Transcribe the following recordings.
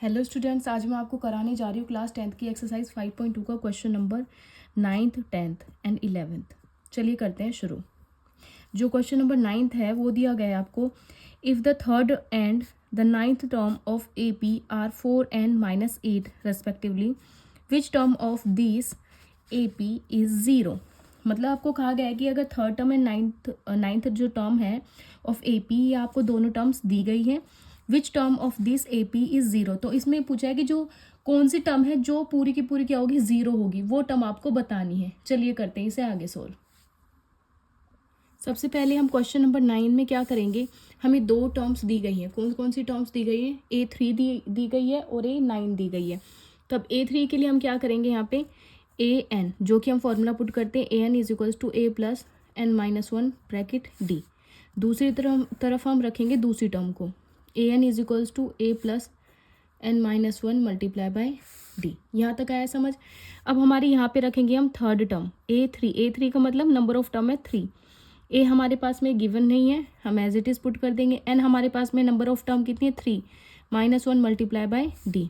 Hello students, आज मैं आपको कराने जा रही हूँ क्लास 10th की एक्सरसाइज 5.2 का question number 9th 10th and 11th। चलिए करते हैं शुरू। जो क्वेश्चन नंबर 9th है वो दिया गया है आपको। If the third and the ninth term of A P R 4 and -8 respectively, which term of this A P is zero. मतलब आपको कहा गया है कि अगर थर्ड टर्म एंड नाइन्थ जो टर्म है ऑफ ए पी, ये आपको दोनों टर्म्स दी गई हैं। Which term of this A P is zero, तो इसमें पूछा है कि जो कौन सी टर्म है जो पूरी की पूरी क्या होगी, ज़ीरो होगी, वो टर्म आपको बतानी है। चलिए करते हैं इसे आगे सोल्व। सबसे पहले हम क्वेश्चन नंबर 9 में क्या करेंगे, हमें दो टर्म्स दी गई हैं। कौन कौन सी टर्म्स दी गई हैं? A3 दी गई है और A9 दी गई है। तब A3 के लिए हम क्या करेंगे, यहाँ पे AN, जो कि हम फॉर्मूला पुट करते हैं, AN is equals to A plus N-1 bracket D। दूसरी तरफ हम रखेंगे दूसरी टर्म को, AN is equals to A plus N-1 multiply by D। यहाँ तक आया समझ। अब हमारे यहाँ पे रखेंगे हम थर्ड टर्म A3 का मतलब नंबर ऑफ टर्म है 3। ए हमारे पास में गिवन नहीं है, हम एज इट इज़ पुट कर देंगे। एन हमारे पास में नंबर ऑफ टर्म कितनी है, 3, -1 मल्टीप्लाई बाय डी।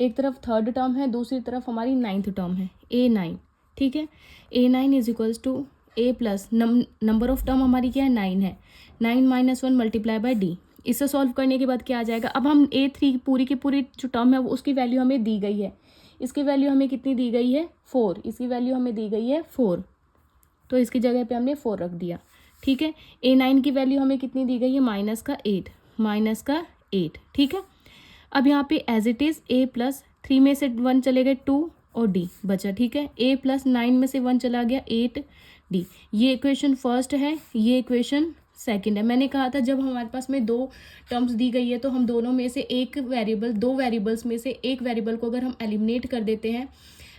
एक तरफ थर्ड टर्म है, दूसरी तरफ हमारी नाइन्थ टर्म है A9। ठीक है, A9 is equals to A plus number of term हमारी क्या है, 9 है, 9 -1 मल्टीप्लाई बाय डी। इसे सॉल्व करने के बाद क्या आ जाएगा, अब हम A3 पूरी की पूरी जो टर्म है वो उसकी वैल्यू हमें दी गई है। इसकी वैल्यू हमें कितनी दी गई है, 4। इसकी वैल्यू हमें दी गई है 4, तो इसकी जगह पे हमने 4 रख दिया। ठीक है, A9 की वैल्यू हमें कितनी दी गई है, -8। ठीक है, अब यहाँ पे as it is A plus 3 में से 1 चले गए 2 और D बचा। ठीक है, A प्लस 9 में से 1 चला गया 8D। ये इक्वेशन फर्स्ट है, ये इक्वेशन सेकंड है। मैंने कहा था जब हमारे पास में दो टर्म्स दी गई है तो हम दोनों में से एक वेरिएबल, दो वेरिएबल्स में से एक वेरिएबल को अगर हम एलिमिनेट कर देते हैं,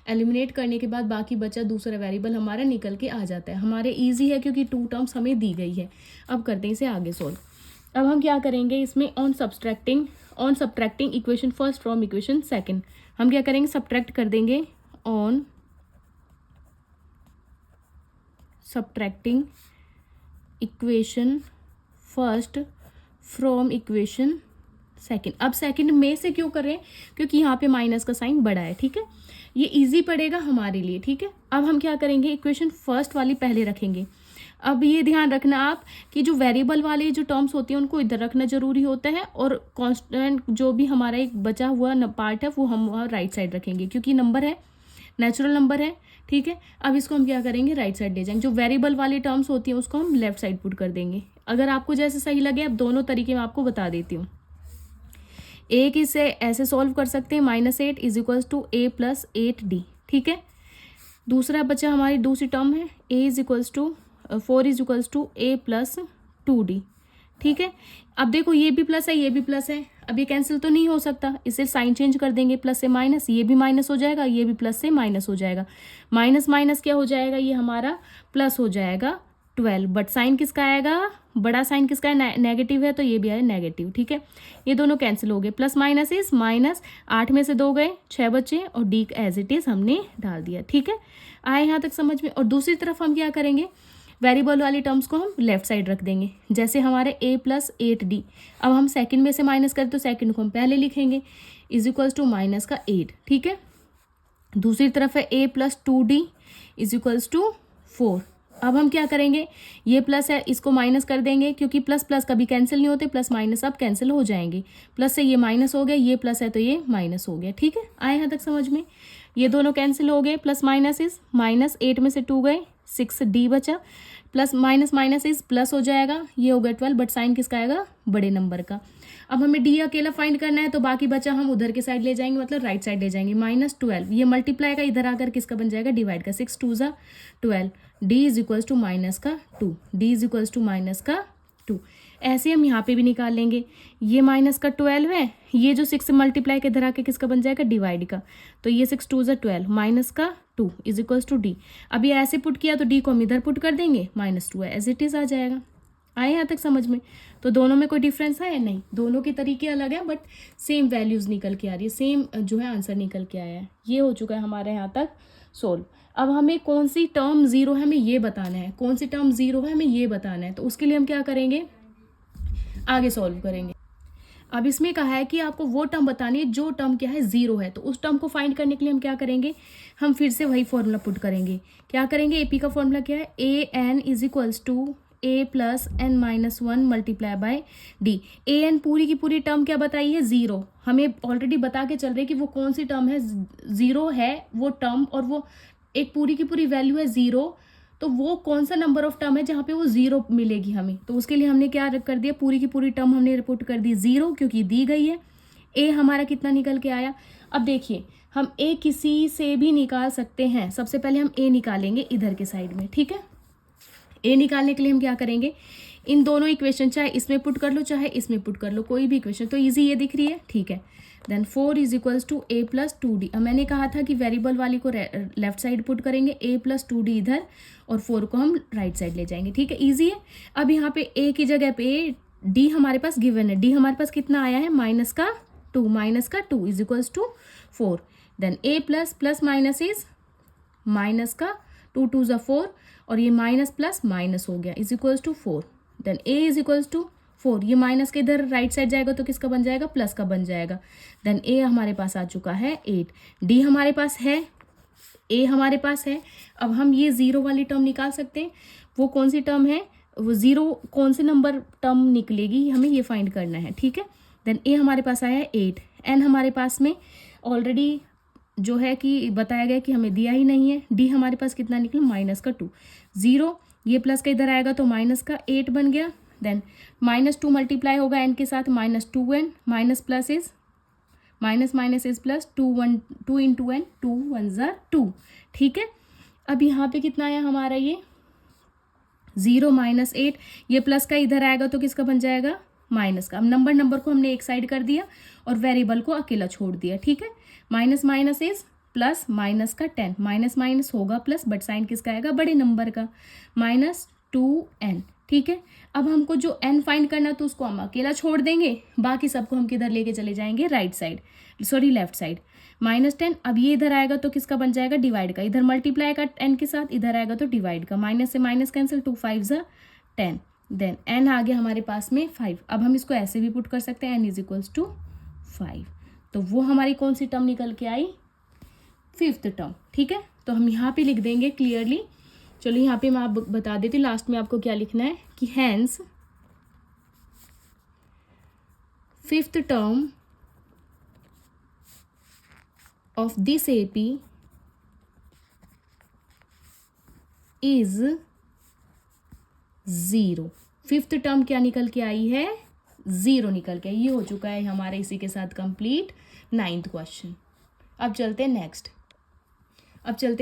एलिमिनेट करने के बाद बाकी बचा दूसरा वेरिएबल हमारा निकल के आ जाता है। हमारे इजी है क्योंकि 2 टर्म्स हमें दी गई है। अब करते हैं इसे आगे सोल्व। अब हम क्या करेंगे इसमें, on subtracting equation first from equation second, हम क्या करेंगे, सब्ट्रैक्ट कर देंगे on subtracting equation first from equation second. अब सेकंड में से क्यों कर रहे हैं, क्योंकि यहाँ पे माइनस का साइन बड़ा है। ठीक है, ये इजी पड़ेगा हमारे लिए। ठीक है, अब हम क्या करेंगे, इक्वेशन फर्स्ट वाली पहले रखेंगे। अब ये ध्यान रखना आप कि जो वेरिएबल वाले जो टर्म्स होती हैं उनको इधर रखना जरूरी होता है, और कांस्टेंट जो भी हमारा एक बचा हुआ पार्ट है वो हम राइट साइड रखेंगे, क्योंकि नंबर है, नेचुरल नंबर है। ठीक है, अब इसको हम क्या करेंगे, राइट साइड ले जाएंगे। जो वेरिएबल वाली टर्म्स होती हैं उसको हम लेफ्ट साइड पुट कर देंगे। अगर आपको जैसे सही लगे, अब दोनों तरीके मैं आपको बता देती हूँ। एक इसे ऐसे सॉल्व कर सकते हैं, -8 is equals to A plus 8D। ठीक है, दूसरा बचा हमारी दूसरी टर्म है A is equals to 4 is equals to A plus 2D। ठीक है, अब देखो ये भी प्लस है, ये भी प्लस है, अब ये कैंसिल तो नहीं हो सकता, इसे साइन चेंज कर देंगे, प्लस से माइनस, ये भी माइनस हो जाएगा, ये भी प्लस से माइनस हो जाएगा। माइनस माइनस क्या हो जाएगा, ये हमारा प्लस हो जाएगा 12। बट साइन किसका आएगा, बड़ा साइन किसका है, नेगेटिव है, तो ये भी आया नेगेटिव। ठीक है, ये दोनों कैंसिल हो गए, प्लस माइनस इज माइनस, 8 में से 2 गए, 6 बचे, और डी एज इट इज हमने डाल दिया। ठीक है, आए यहाँ तक समझ में। और दूसरी तरफ हम क्या करेंगे, वेरिएबल वाली टर्म्स को हम लेफ्ट साइड रख देंगे। जैसे हमारे A प्लस 8D, अब हम सेकंड में से माइनस करें तो सेकंड को हम पहले लिखेंगे, इज इक्वल्स टू माइनस का 8। ठीक है, दूसरी तरफ है A plus 2D is equals to 4। अब हम क्या करेंगे, ये प्लस है, इसको माइनस कर देंगे, क्योंकि प्लस प्लस कभी कैंसिल नहीं होते, प्लस माइनस अब कैंसिल हो जाएंगे। प्लस से ये माइनस हो गया, ये प्लस है तो ये माइनस हो गया। ठीक है, आए यहाँ तक समझ में। ये दोनों कैंसिल हो गए, प्लस माइनस इज माइनस, 8 में से 2 गए, 6D बचा, plus minus minus is plus हो जाएगा, ये हो गया 12, बट साइन किसका आएगा, बड़े नंबर का। अब हमें D अकेला फाइंड करना है, तो बाकी बचा हम उधर के साइड ले जाएंगे, मतलब राइट साइड ले जाएंगे। -12, ये मल्टीप्लाई का इधर आकर किसका बन जाएगा, डिवाइड का, 6 2 ज़ा 12, D is equals to minus का 2, D is equals to minus का 2। ऐसे हम यहाँ पे भी निकाल लेंगे, ये माइनस का 12 है, ये जो 6 मल्टीप्लाई के इधर आके किसका बन जाएगा, डिवाइड का, तो ये 6 2 ज़ा 12, माइनस का 2 इज इक्वल्स टू D। अब ये ऐसे पुट किया तो D को हम इधर पुट कर देंगे, -2 है, एज इट इज़ आ जाएगा। आए यहाँ तक समझ में। तो दोनों में कोई डिफरेंस है नहीं, दोनों के तरीके अलग हैं, बट सेम वैल्यूज निकल के आ रही है, सेम जो है आंसर निकल के आया है। ये हो चुका है हमारे यहाँ तक सोल्व। अब हमें कौन सी टर्म ज़ीरो है हमें ये बताना है, कौन सी टर्म ज़ीरो है हमें ये बताना है, तो उसके लिए हम क्या करेंगे, आगे सॉल्व करेंगे। अब इसमें कहा है कि आपको वो टर्म बतानी है जो टर्म क्या है ज़ीरो है। तो उस टर्म को फाइंड करने के लिए हम क्या करेंगे, हम फिर से वही फॉर्मूला पुट करेंगे। क्या करेंगे, एपी का फॉर्मूला क्या है, A N is equals to A plus N minus one multiply by D. A N पूरी की पूरी टर्म क्या बताई है, ज़ीरो। हमें ऑलरेडी बता के चल रहे कि वो कौन सी टर्म है, ज़ीरो है वो टर्म, और वो एक पूरी की पूरी वैल्यू है ज़ीरो। तो वो कौन सा नंबर ऑफ टर्म है जहाँ पे वो ज़ीरो मिलेगी हमें। तो उसके लिए हमने क्या कर दिया, पूरी की पूरी टर्म हमने रिपोर्ट कर दी ज़ीरो, क्योंकि दी गई है। ए हमारा कितना निकल के आया, अब देखिए हम ए किसी से भी निकाल सकते हैं। सबसे पहले हम ए निकालेंगे इधर के साइड में, ठीक है। ए निकालने के लिए हम क्या करेंगे, इन दोनों इक्वेशन चाहे इसमें पुट कर लो चाहे इसमें पुट कर लो, कोई भी इक्वेशन तो इजी ये दिख रही है, ठीक है। Then 4 is equals to A plus two D. अब मैंने कहा था कि वेरिएबल वाली को लेफ्ट साइड पुट करेंगे, ए प्लस टू डी इधर, और 4 को हम राइट साइड ले जाएंगे, ठीक है, इजी है। अब यहाँ पे ए की जगह पे डी हमारे पास गिवन है, डी हमारे पास कितना आया है, माइनस का two is equals to 4। Then A plus plus minus is minus का 2 2 ज़ा 4, और ये माइनस प्लस माइनस हो गया is equals to 4। Then A is equals to 4, ये माइनस के इधर राइट साइड जाएगा तो किसका बन जाएगा, प्लस का बन जाएगा। देन ए हमारे पास आ चुका है 8, डी हमारे पास है, ए हमारे पास है। अब हम ये ज़ीरो वाली टर्म निकाल सकते हैं, वो कौन सी टर्म है, वो ज़ीरो कौन से नंबर टर्म निकलेगी हमें ये फाइंड करना है, ठीक है। देन ए हमारे पास आया है 8, एन हमारे पास में ऑलरेडी जो है कि बताया गया कि हमें दिया ही नहीं है। डी हमारे पास कितना निकला, माइनस का 2, ज़ीरो, ये प्लस का इधर आएगा तो माइनस का 8 बन गया। देन -2 मल्टीप्लाई होगा एन के साथ, -2n, minus plus is minus is plus, 2 into N, 2 1 ज़ा 2, ठीक है। अब यहाँ पे कितना आया हमारा, ये 0 -8, ये प्लस का इधर आएगा तो किसका बन जाएगा, माइनस का। अब नंबर को हमने एक साइड कर दिया और वेरिएबल को अकेला छोड़ दिया, ठीक है। माइनस इज प्लस, माइनस का 10, माइनस होगा प्लस, बट साइन किसका आएगा, बड़े नंबर का, -2n, ठीक है। अब हमको जो n फाइंड करना तो उसको हम अकेला छोड़ देंगे, बाकी सबको हम किधर लेके चले जाएंगे, लेफ्ट साइड, -10। अब ये इधर आएगा तो किसका बन जाएगा, डिवाइड का, इधर मल्टीप्लाई का n के साथ, इधर आएगा तो डिवाइड का, माइनस से माइनस कैंसिल, 2 5 ज़ा 10। देन n आ गया हमारे पास में 5। अब हम इसको ऐसे भी पुट कर सकते हैं, n इज इक्वल्स टू 5। तो वो हमारी कौन सी टर्म निकल के आई, 5th टर्म, ठीक है। तो हम यहाँ पे लिख देंगे क्लियरली। चलो यहाँ पे मैं आप बता देती हूँ लास्ट में आपको क्या लिखना है, कि hence 5th term of this AP is 0। 5th term क्या निकल के आई है, 0 निकल के। ये हो चुका है हमारे इसी के साथ कंप्लीट 9th क्वेश्चन। अब चलते हैं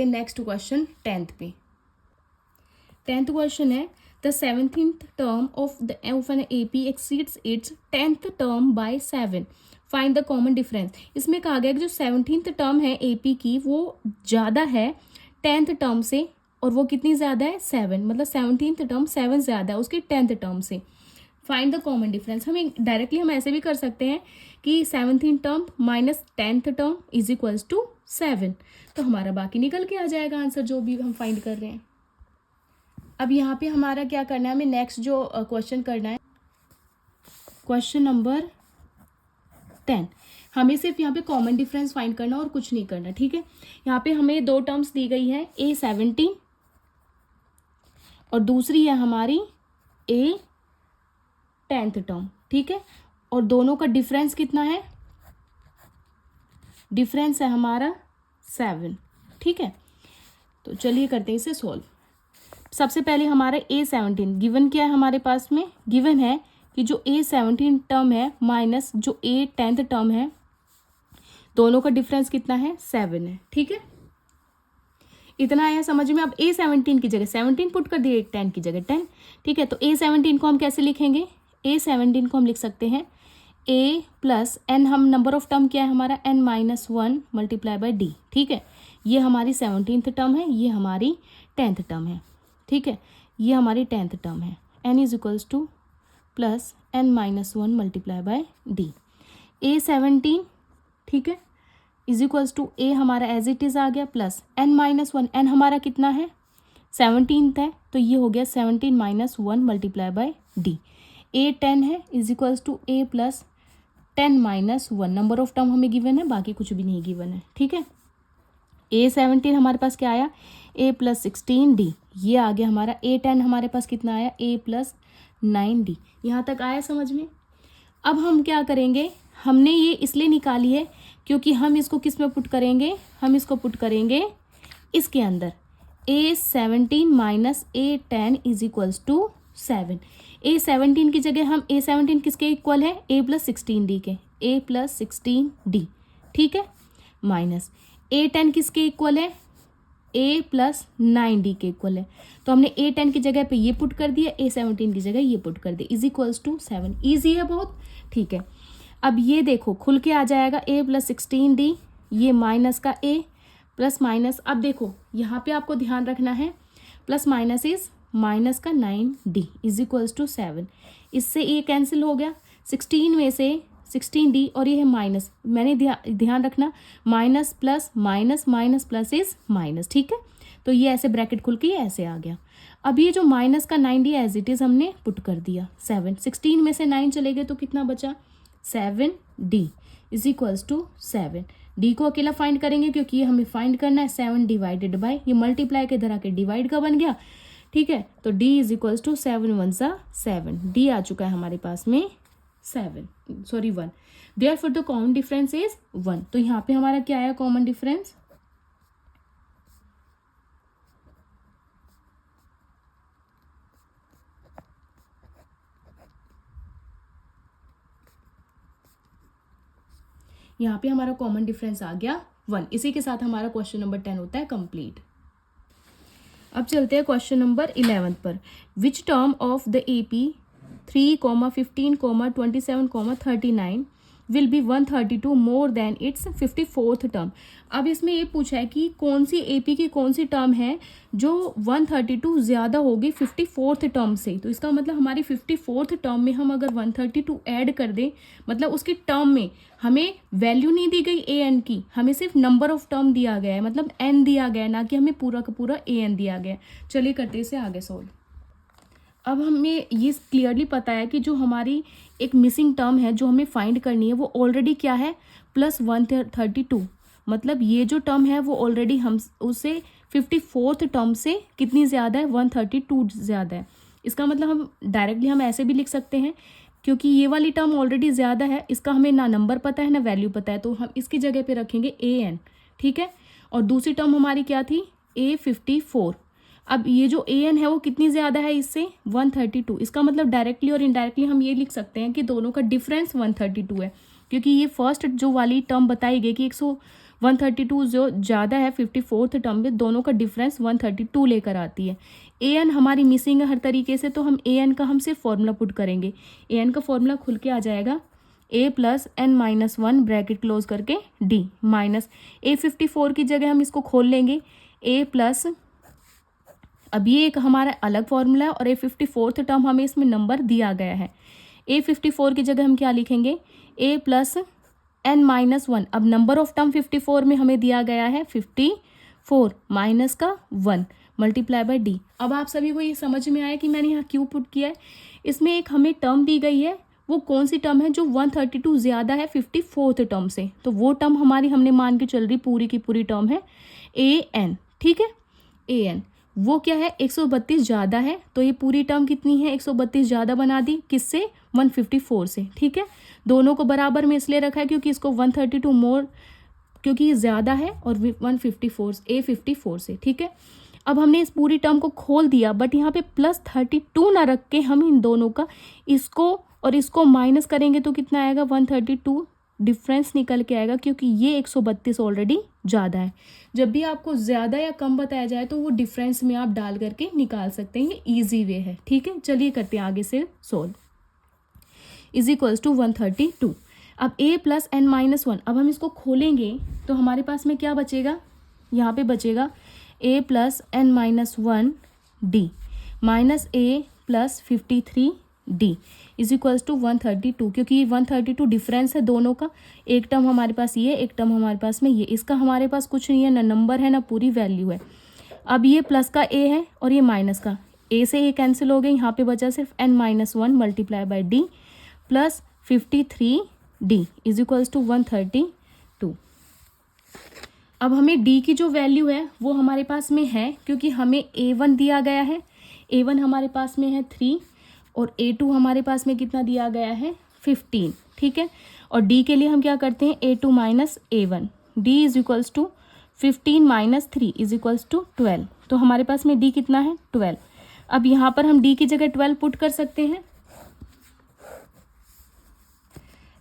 नेक्स्ट क्वेश्चन 10th पे। 10th क्वेश्चन है, the 17th term of an AP exceeds its 10th term by 7, find the common difference. इसमें कहा गया कि जो 17th टर्म है एपी की वो ज़्यादा है 10th टर्म से, और वो कितनी ज़्यादा है, 7, मतलब 17th टर्म 7 ज़्यादा है उसकी 10th टर्म से। फाइंड द कॉमन डिफरेंस, हमें डायरेक्टली हम ऐसे भी कर सकते हैं कि 17th term minus 10th term is equals to 7, तो हमारा बाकी निकल के आ जाएगा आंसर जो भी हम फाइंड कर रहे हैं। अब यहाँ पे हमारा क्या करना है, हमें नेक्स्ट जो क्वेश्चन करना है, क्वेश्चन नंबर 10। हमें सिर्फ यहाँ पे कॉमन डिफरेंस फाइंड करना और कुछ नहीं करना, ठीक है। यहाँ पे हमें 2 टर्म्स दी गई है, A17 और दूसरी है हमारी A10th टर्म, ठीक है। और दोनों का डिफरेंस कितना है, डिफरेंस है हमारा 7, ठीक है। तो चलिए करते हैं इसे सॉल्व। सबसे पहले हमारा A17 गिवन क्या है हमारे पास में, गिवन है कि जो A17 टर्म है माइनस जो A10th टर्म है, दोनों का डिफरेंस कितना है, 7 है, ठीक है। इतना आया समझ में। अब A17 की जगह 17 पुट कर दिए, 10 की जगह 10, ठीक है। तो A17 को हम कैसे लिखेंगे, A17 को हम लिख सकते हैं A प्लस n, हम नंबर ऑफ टर्म क्या है हमारा, n-1 मल्टीप्लाई बाय d, ठीक है। ये हमारी 17th टर्म है, ये हमारी 10th टर्म है, ठीक है। ये हमारी 10th टर्म है, n is equals two plus n-1 multiply by d। A17, ठीक है, इज इक्वल्स टू A हमारा एज इट इज़ आ गया, प्लस n-1, n हमारा कितना है, 17th है, तो ये हो गया 17 - 1 मल्टीप्लाई बाय d। A10 है, is equals to A plus 10 minus 1 number of term हमें गिवन है, बाकी कुछ भी नहीं गिवन है, ठीक है। A17 हमारे पास क्या आया, A प्लस 16D, ये आ गया हमारा। A10 हमारे पास कितना आया, A प्लस 9D। यहाँ तक आया समझ में। अब हम क्या करेंगे, हमने ये इसलिए निकाली है क्योंकि हम इसको किस में पुट करेंगे, हम इसको पुट करेंगे इसके अंदर। A17 minus A10 is equals to 7। A17 की जगह हम A17 किसके इक्वल है, A प्लस 16D के, A प्लस 16D, ठीक है, माइनस A10 किसके इक्वल है, A प्लस 9D के इक्वल है। तो हमने A10 की जगह पे ये पुट कर दिया, A17 की जगह ये पुट कर दिया, इज इक्वल्स टू 7। ईजी है बहुत, ठीक है। अब ये देखो खुल के आ जाएगा A प्लस 16D, ये माइनस का A प्लस माइनस, अब देखो यहाँ पे आपको ध्यान रखना है, प्लस माइनस इज माइनस का 9D इज इक्वल्स टू 7। इससे ये कैंसिल हो गया, 16 में से 16D और ये है माइनस, मैंने ध्यान रखना minus plus minus minus plus is minus, ठीक है। तो ये ऐसे ब्रैकेट खुल के ऐसे आ गया। अब ये जो माइनस का 9D एज इट इज़ हमने पुट कर दिया, 7, 16 में से 9 चले गए तो कितना बचा, 7D is equals to 7। D को अकेला फाइंड करेंगे क्योंकि ये हमें फाइंड करना है, 7 डिवाइडेड बाई, ये मल्टीप्लाई के तरह के डिवाइड का बन गया, ठीक है। तो D इज इक्वल्स टू 7 1 सा 7, D आ चुका है हमारे पास में 1। Therefore the common difference is 1। तो यहाँ पे हमारा क्या आया कॉमन डिफरेंस, यहाँ पे हमारा कॉमन डिफरेंस आ गया 1। इसी के साथ हमारा क्वेश्चन नंबर 10 होता है कंप्लीट। अब चलते हैं क्वेश्चन नंबर 11 पर। Which term of the AP 3, 15, 27, 39 will be 132 more then it's 54th term. अब इसमें ये पूछा है कि कौन सी AP की कौन सी टर्म है जो 132 ज़्यादा होगी 54th टर्म से। तो इसका मतलब हमारी 54th टर्म में हम अगर 132 ऐड कर दें, मतलब उसकी टर्म में हमें वैल्यू नहीं दी गई AN की, हमें सिर्फ नंबर ऑफ टर्म दिया गया है, मतलब N दिया गया है, ना कि हमें पूरा का पूरा AN दिया गया है। चलिए करते इसे आगे सोल्व। अब हमें ये क्लियरली पता है कि जो हमारी एक मिसिंग टर्म है जो हमें फाइंड करनी है वो ऑलरेडी क्या है, प्लस 132। मतलब ये जो टर्म है वो ऑलरेडी हम उसे 54th टर्म से कितनी ज़्यादा है, 132 ज़्यादा है। इसका मतलब हम डायरेक्टली हम ऐसे भी लिख सकते हैं, क्योंकि ये वाली टर्म ऑलरेडी ज़्यादा है, इसका हमें ना नंबर पता है ना वैल्यू पता है, तो हम इसकी जगह पे रखेंगे AN, ठीक है। और दूसरी टर्म हमारी क्या थी, A54। अब ये जो AN है वो कितनी ज़्यादा है इससे, 132। इसका मतलब डायरेक्टली और इनडायरेक्टली हम ये लिख सकते हैं कि दोनों का डिफरेंस 132 है, क्योंकि ये फर्स्ट जो वाली टर्म बताई गई कि 132 जो ज़्यादा है 54th टर्म में, दोनों का डिफरेंस 132 लेकर आती है। AN हमारी मिसिंग है हर तरीके से, तो हम AN का हम सिर्फ फॉर्मूला पुट करेंगे। AN का फॉर्मूला खुल के आ जाएगा A plus N-1 bracket close करके D माइनस A54 की जगह हम इसको खोल लेंगे A प्लस, अब ये एक हमारा अलग फॉर्मूला है और A54th टर्म हमें इसमें नंबर दिया गया है। A54 की जगह हम क्या लिखेंगे, A प्लस N-1। अब नंबर ऑफ टर्म 54 में हमें दिया गया है 54 माइनस का 1 मल्टीप्लाई बाय D। अब आप सभी को ये समझ में आया कि मैंने यहाँ क्यों पुट किया है। इसमें एक हमें टर्म दी गई है, वो कौन सी टर्म है जो 132 ज़्यादा है 54th टर्म से, तो वो टर्म हमारी हमने मान के चल रही पूरी की पूरी टर्म है AN, ठीक है। AN वो क्या है, 132 ज़्यादा है, तो ये पूरी टर्म कितनी है, 132 ज़्यादा बना दी, किससे, 154 से, ठीक है। दोनों को बराबर में इसलिए रखा है क्योंकि इसको 132 मोर, क्योंकि ये ज़्यादा है, और 154 A54 से, ठीक है। अब हमने इस पूरी टर्म को खोल दिया, बट यहाँ पे प्लस 32 ना रख के हम इन दोनों का, इसको और इसको माइनस करेंगे तो कितना आएगा, 132 डिफरेंस निकल के आएगा, क्योंकि ये 132 ऑलरेडी ज़्यादा है। जब भी आपको ज़्यादा या कम बताया जाए तो वो डिफरेंस में आप डाल करके निकाल सकते हैं, ये ईजी वे है, ठीक है। चलिए करते हैं आगे से सोल्व। Is equals to 132। अब A प्लस N-1, अब हम इसको खोलेंगे तो हमारे पास में क्या बचेगा, यहाँ पे बचेगा A plus N-1 D minus A plus 53D is equals to 132, क्योंकि 132 डिफरेंस है दोनों का, एक टर्म हमारे पास ये, एक टर्म हमारे पास में ये, इसका हमारे पास कुछ नहीं है, ना नंबर है ना पूरी वैल्यू है। अब ये प्लस का A है और ये माइनस का, A से A कैंसिल हो गए, यहाँ पे बचा सिर्फ N-1 multiply by D plus 53 D is equals to 132। अब हमें डी की जो वैल्यू है वो हमारे पास में है, क्योंकि हमें A1 दिया गया है, A1 हमारे पास में है 3 और A2 हमारे पास में कितना दिया गया है 15, ठीक है। और डी के लिए हम क्या करते हैं A2 minus A1, D is equals to 15 minus 3 is equals to 12। तो हमारे पास में डी कितना है 12। अब यहाँ पर हम डी की जगह 12 पुट कर सकते हैं,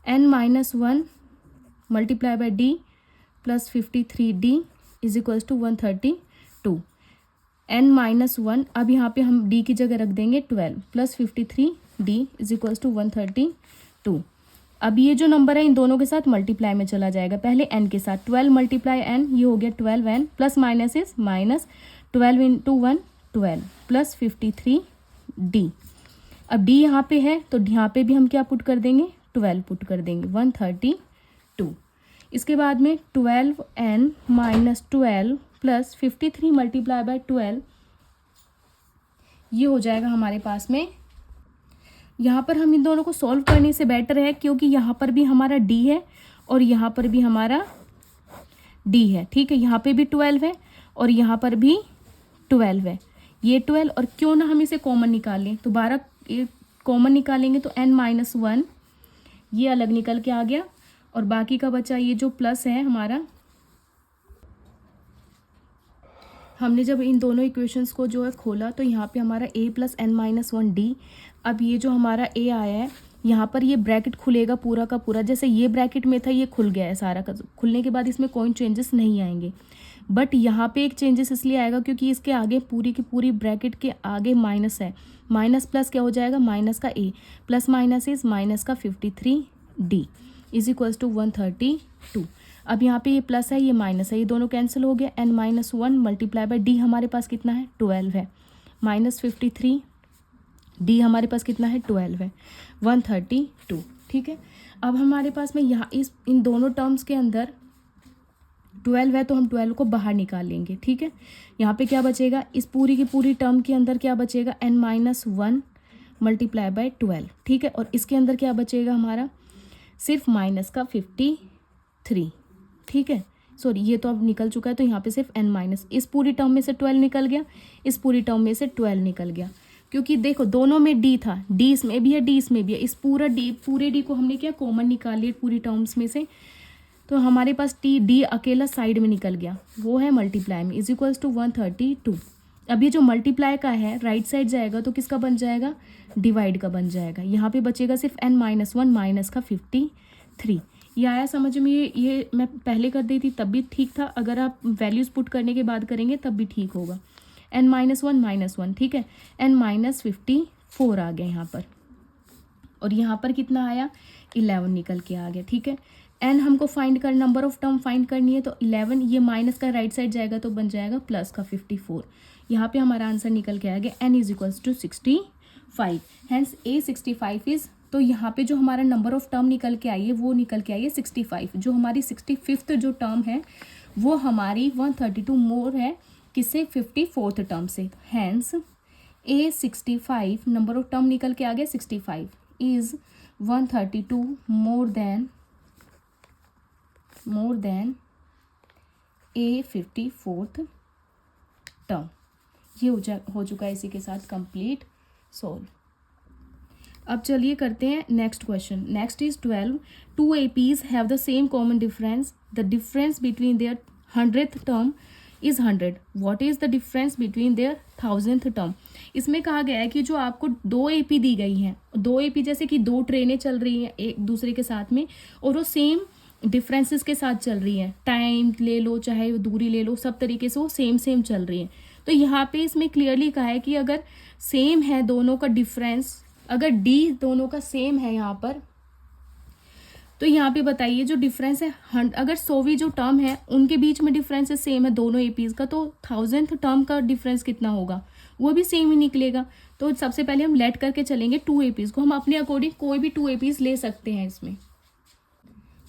n-1 multiply by D plus 53d is equals to 132। n-1, अब यहाँ पे हम d की जगह रख देंगे 12 plus 53d is equals to 132। अब ये जो नंबर है इन दोनों के साथ मल्टीप्लाई में चला जाएगा, पहले n के साथ 12 मल्टीप्लाई n, ये हो गया 12n plus minus is minus 12 into 1 12 plus 53d। अब d यहाँ पे है तो यहाँ पे भी हम क्या पुट कर देंगे 12 पुट कर देंगे 132। इसके बाद में 12n minus 12 plus 53 multiply by 12, ये हो जाएगा हमारे पास में। यहाँ पर हम इन दोनों को सॉल्व करने से बेटर है, क्योंकि यहाँ पर भी हमारा d है और यहाँ पर भी हमारा d है, ठीक है। यहाँ पे भी 12 है और यहाँ पर भी 12 है, ये 12, और क्यों ना हम इसे कॉमन निकालें, तो 12 कॉमन निकालेंगे तो n-1 ये अलग निकल के आ गया, और बाकी का बचा ये जो प्लस है हमारा। हमने जब इन दोनों इक्वेशंस को जो है खोला तो यहाँ पे हमारा a प्लस n-1d, अब ये जो हमारा a आया है यहाँ पर ये ब्रैकेट खुलेगा पूरा का पूरा, जैसे ये ब्रैकेट में था ये खुल गया है सारा का, खुलने के बाद इसमें कोई चेंजेस नहीं आएंगे। बट यहाँ पे एक चेंजेस इसलिए आएगा क्योंकि इसके आगे पूरी की पूरी ब्रैकेट के आगे माइनस है, माइनस प्लस क्या हो जाएगा माइनस का a plus minus is minus का 53d इज इक्वल्स टू 132। अब यहाँ पे ये प्लस है ये माइनस है, ये दोनों कैंसिल हो गया, n-1 मल्टीप्लाई बाय डी हमारे पास कितना है 12 है, माइनस 53 डी हमारे पास कितना है 12 है, 132, ठीक है। अब हमारे पास में यहाँ इन दोनों टर्म्स के अंदर 12 है तो हम 12 को बाहर निकाल लेंगे, ठीक है। यहाँ पे क्या बचेगा, इस पूरी की पूरी टर्म के अंदर क्या बचेगा n-1 मल्टीप्लाई बाय 12, ठीक है। और इसके अंदर क्या बचेगा हमारा सिर्फ माइनस का 53, ठीक है। सॉरी ये तो अब निकल चुका है, तो यहाँ पे सिर्फ n-, इस पूरी टर्म में से 12 निकल गया, इस पूरी टर्म में से 12 निकल गया, क्योंकि देखो दोनों में d था, d इसमें भी है d इसमें भी है, इस पूरे d को हमने क्या कॉमन निकाल लिया पूरी टर्म्स में से, तो हमारे पास d अकेला साइड में निकल गया, वो है मल्टीप्लाई में इज इक्वल्स टू 132। अब ये जो मल्टीप्लाई का है राइट साइड जाएगा तो किसका बन जाएगा डिवाइड का बन जाएगा, यहाँ पे बचेगा सिर्फ n-1 माइनस का 53। ये आया समझ में, ये मैं पहले कर दी थी तब भी ठीक था, अगर आप वैल्यूज़ पुट करने के बाद करेंगे तब भी ठीक होगा। n-1 माइनस 1, ठीक है, n-54 आ गया यहाँ पर, और यहाँ पर कितना आया 11 निकल के आ गया, ठीक है। n हमको फाइंड कर नंबर ऑफ टर्म फाइंड करनी है, तो 11, ये माइनस का राइट साइड जाएगा तो बन जाएगा प्लस का 54। यहाँ पे हमारा आंसर निकल के आ गया n is equals to 65, hence a 65 is, तो यहाँ पे जो हमारा नंबर ऑफ टर्म निकल के आई है वो निकल के आई है 65, जो हमारी 65th जो टर्म है वो हमारी 132 मोर है किससे 54th टर्म से, hence a 65 number of term निकल के आ गया 65 इज 132 more than a 54th term. ये हो चुका है इसी के साथ कंप्लीट सोल्व। अब चलिए करते हैं next question. Next is 12 two APs have the same common difference, the difference between their 100th term is 100, what is the difference between their 1000th term. इसमें कहा गया है कि जो आपको 2 AP दी गई हैं, 2 AP जैसे कि 2 ट्रेनें चल रही हैं एक दूसरे के साथ में, और वो सेम डिफरेंसेस के साथ चल रही हैं, टाइम ले लो चाहे दूरी ले लो, सब तरीके से वो सेम चल रही हैं। तो यहाँ पे इसमें क्लियरली कहा है कि अगर सेम है दोनों का डिफरेंस, अगर d दोनों का सेम है यहाँ पर, तो यहाँ पे बताइए जो डिफरेंस है अगर 100वीं जो टर्म है उनके बीच में डिफरेंस सेम है दोनों APs का, तो 1000th टर्म का डिफरेंस कितना होगा, वो भी सेम ही निकलेगा। तो सबसे पहले हम लेट करके चलेंगे 2 APs को, हम अपने अकॉर्डिंग कोई भी 2 APs ले सकते हैं इसमें,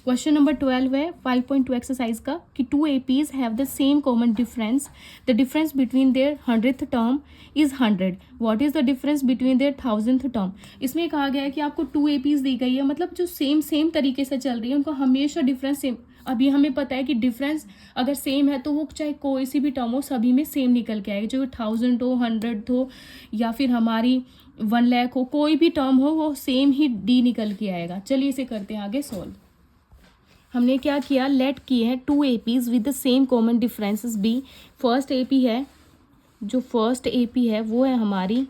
क्वेश्चन नंबर 12 है 5.2 एक्सरसाइज का कि two APs have the same common difference, the difference between their 100th term is 100, what is the difference between their 1000th term. इसमें कहा गया है कि आपको टू एपीज दी गई है, मतलब जो सेम तरीके से चल रही है उनको हमेशा डिफरेंस सेम। अभी हमें पता है कि डिफरेंस अगर सेम है तो वो चाहे कोई सी भी टर्म हो सभी में सेम निकल के आएगा, जो 1000 हो 100 हो या फिर हमारी 1 लाख हो, कोई भी टर्म हो वो सेम ही डी निकल के आएगा। चलिए इसे करते हैं आगे सॉल्व। हमने क्या किया, लेट किए हैं two APs with the same common differences be. First AP है, जो फर्स्ट एपी है वो है हमारी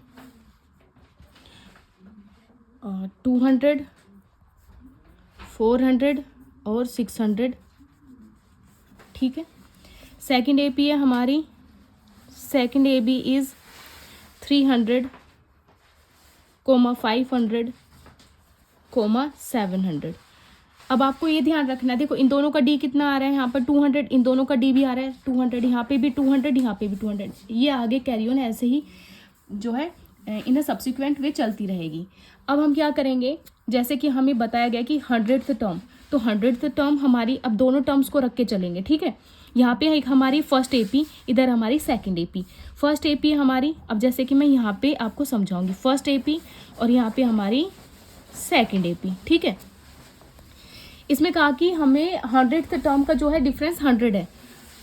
200, 400 और 600, ठीक है। सेकंड एपी है हमारी, सेकंड एपी इज 300, 500, 700। अब आपको ये ध्यान रखना है, देखो इन दोनों का डी कितना आ रहा है यहाँ पर 200, इन दोनों का डी भी आ रहा है 200, यहाँ पे भी 200, यहाँ पे भी 200, ये आगे कैरी ऑन ऐसे ही जो है इन सब्सिक्वेंट वे चलती रहेगी। अब हम क्या करेंगे, जैसे कि हमें बताया गया कि 100th टर्म, तो 100th टर्म हमारी, अब दोनों टर्म्स को रख के चलेंगे, ठीक है। यहाँ पे एक हमारी फर्स्ट एपी, इधर हमारी सेकंड एपी। फर्स्ट एपी हमारी, अब जैसे कि मैं यहाँ पे आपको समझाऊंगी, फर्स्ट एपी और यहाँ पे हमारी सेकंड एपी, ठीक है। इसमें कहा कि हमें 100th टर्म का जो है डिफरेंस 100 है,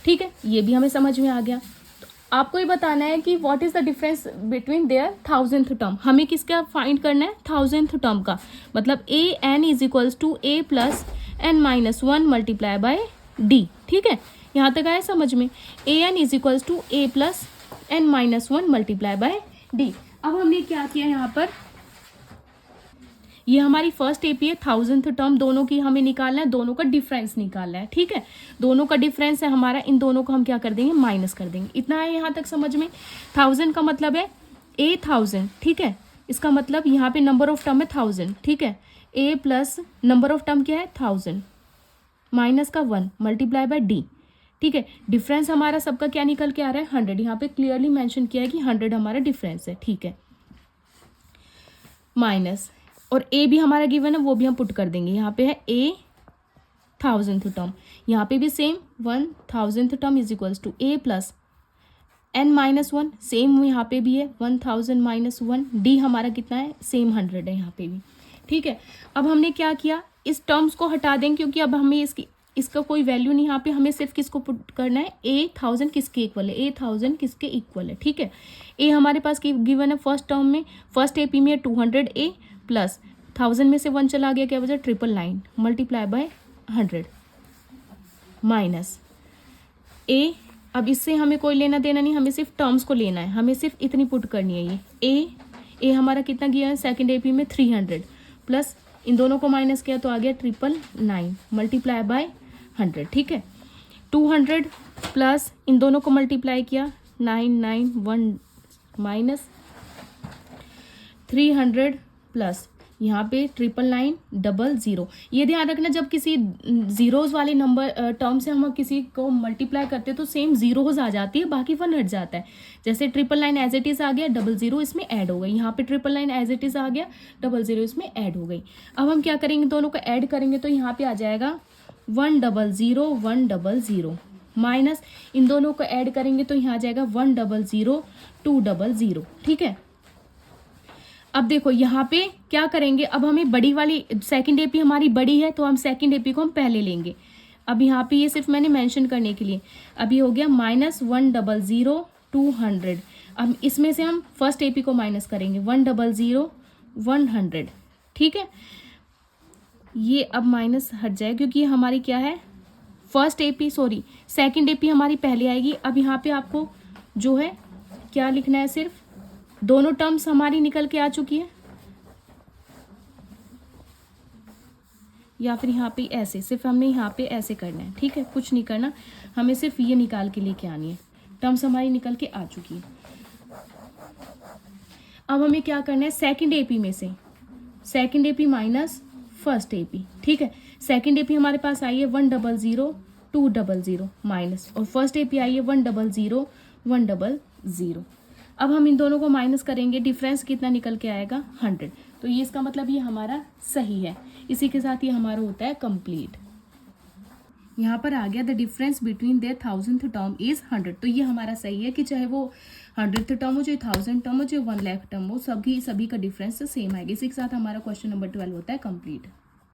ठीक है, ये भी हमें समझ में आ गया। तो आपको ये बताना है कि what is the difference between their 1000th term. हमें किसका फाइंड करना है, 1000th टर्म का, मतलब A N is equals to A plus N minus 1 multiply by D, ठीक है। यहाँ तक आया समझ में, A N is equals to A plus N minus 1 multiply by D. अब हमने क्या किया यहाँ पर, ये हमारी फर्स्ट एपी है, 1000th टर्म, दोनों की हमें निकालना है, दोनों का डिफरेंस निकालना है, ठीक है। दोनों का डिफरेंस है हमारा, इन दोनों को हम क्या कर देंगे, माइनस कर देंगे। इतना है यहाँ तक समझ में। 1000 का मतलब है ए 1000, ठीक है, इसका मतलब यहाँ पे नंबर ऑफ टर्म है 1000, ठीक है। ए प्लस नंबर ऑफ टर्म क्या है 1000 माइनस का 1 मल्टीप्लाई बाय डी, ठीक है। डिफरेंस हमारा सबका क्या निकल के आ रहा है 100, यहाँ पे क्लियरली मेंशन किया है कि 100 हमारा डिफरेंस है, ठीक है। माइनस, और ए भी हमारा गिवन है वो भी हम पुट कर देंगे, यहाँ पे है ए 1000th टर्म, यहाँ पे भी same 1000th term is equals to A plus N minus 1, same यहाँ पे भी है 1000 माइनस 1, डी हमारा कितना है सेम 100 है यहाँ पे भी, ठीक है। अब हमने क्या किया, इस टर्म्स को हटा देंगे क्योंकि अब हमें इसका कोई वैल्यू नहीं, यहाँ पे हमें सिर्फ किसको पुट करना है, ए 1000 किसके इक्वल है, ए 1000 किसके इक्वल है, ठीक है। ए हमारे पास गिवन है फर्स्ट टर्म में, फर्स्ट एपी में 200 ए प्लस 1000 में से 1 चला गया, क्या बचा 999 मल्टीप्लाई बाय 100 माइनस ए। अब इससे हमें कोई लेना देना नहीं, हमें सिर्फ टर्म्स को लेना है, हमें सिर्फ इतनी पुट करनी है। ये ए हमारा कितना गया है सेकंड एपी में 300 प्लस इन दोनों को माइनस किया तो आ गया 999 मल्टीप्लाई बाय 100, ठीक है। 200 प्लस इन दोनों को मल्टीप्लाई किया 991 माइनस 300 प्लस यहाँ पे 99900। ये ध्यान रखना जब किसी जीरोज वाले नंबर टर्म से हम किसी को मल्टीप्लाई करते हैं तो सेम जीरोज आ जाती है, बाकी 1 हट जाता है। जैसे 999 एज इट इज़ आ गया, 00 इसमें ऐड हो गई, यहाँ पे 999 एज इट इज़ आ गया, 00 इसमें ऐड हो गई। अब हम क्या करेंगे, दोनों को ऐड करेंगे तो यहाँ पे आ जाएगा 100 100 माइनस इन दोनों को ऐड करेंगे तो यहाँ आ जाएगा 100 200, ठीक है। अब देखो यहाँ पे क्या करेंगे, अब हमें बड़ी वाली सेकंड एपी हमारी बड़ी है तो हम सेकंड एपी को हम पहले लेंगे। अब यहाँ पे ये सिर्फ मैंने मेंशन करने के लिए, अभी हो गया -100 200। अब इसमें से हम फर्स्ट एपी को माइनस करेंगे 100 100, ठीक है। ये अब माइनस हट जाए क्योंकि ये हमारी क्या है first AP, sorry second AP हमारी पहले आएगी। अब यहाँ पे आपको जो है क्या लिखना है, सिर्फ दोनों टर्म्स हमारी निकल के आ चुकी है, या फिर यहाँ पे ऐसे, सिर्फ हमने यहाँ पे ऐसे करना है, ठीक है, कुछ नहीं करना, हमें सिर्फ ये निकाल के लेके आनी है, टर्म्स हमारी निकल के आ चुकी है। अब हमें क्या करना है, सेकंड एपी में से second AP minus first AP, ठीक है। सेकंड एपी हमारे पास आई है 100 200 माइनस, और फर्स्ट एपी आई है 100 100। अब हम इन दोनों को माइनस करेंगे, डिफरेंस कितना निकल के आएगा 100। तो ये इसका मतलब ये हमारा सही है। इसी के साथ ये हमारा होता है कंप्लीट। यहाँ पर आ गया the difference between their 1000th term is 100। तो ये हमारा सही है कि चाहे वो 100th टर्म हो, चाहे 1000 टर्म हो, चाहे 1 लाख टर्म हो, सभी का डिफरेंस सेम आएगा। इसी के साथ हमारा क्वेश्चन नंबर 12 होता है कंप्लीट।